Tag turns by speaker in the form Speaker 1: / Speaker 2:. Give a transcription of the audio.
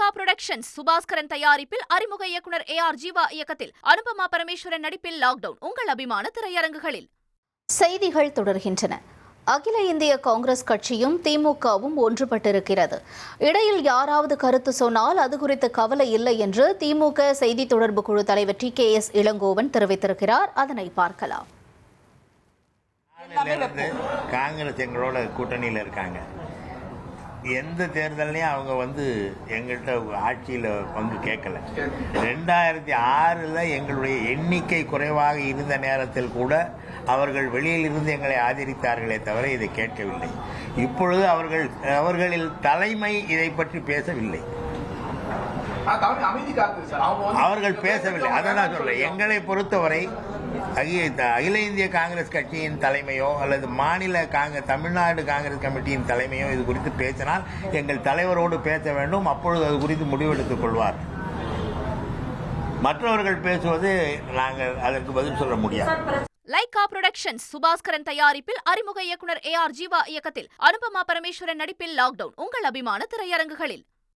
Speaker 1: Lyca productions Subaskaran தயாரிப்பில் அறிமுக இயக்குனர் AR ஜீவா இயக்கத்தில் அனுபமா பரமேஸ்வரன் நடிப்பில் லாக்டவுன் உங்கள் அபிமான திரையரங்குகளில். செய்திகள் தொடர்கின்றன. அகில இந்திய காங்கிரஸ் கட்சியும் திமுகவும் ஒன்றுபட்டிருக்கிறது. இடையில் யாராவது கருத்து சொன்னால் அது குறித்து கவலை இல்லை என்று திமுக செய்தி தொடர்பு குழு தலைவர் TKS இளங்கோவன் தெரிவித்திருக்கிறார். அதனை பார்க்கலாம்.
Speaker 2: காங்கிரஸ் எங்களோட கூட்டணியில் இருக்காங்க. எந்த தேர்தலையும் அவங்க எங்கள்கிட்ட ஆட்சியில் கேட்கல. 2006 எங்களுடைய எண்ணிக்கை குறைவாக இருந்த நேரத்தில் கூட அவர்கள் வெளியில் இருந்து எங்களை ஆதரித்தார்களே தவிர இதை கேட்கவில்லை. இப்பொழுது அவர்களில் தலைமை இதை பற்றி பேசவில்லை. அவர்கள் பேசவில்லை. அதான் சொல்ல, எங்களை பொறுத்தவரை அகில இந்திய காங்கிரஸ் கட்சியின் தலைமையோ அல்லது மாநில தமிழ்நாடு காங்கிரஸ் கமிட்டியின் தலைமையோ இது குறித்து பேசினால் எங்கள் தலைவரோடு பேச வேண்டும். அப்பொழுது அது குறித்து முடிவெடுத்துக் கொள்வார். மற்றவர்கள் பேசுவது நாங்கள் அதற்கு பதில் சொல்ல முடியாது.
Speaker 1: லைகா புரொடக்ஷன்ஸ் சுபாஸ்கரன் தயாரிப்பில் அறிமுக இயக்குனர் AR ஜீவா இயக்கத்தில் அனுபமா பரமேஸ்வரன் நடிப்பில் லாக்டவுன் உங்கள் அபிமான திரையரங்குகளில்.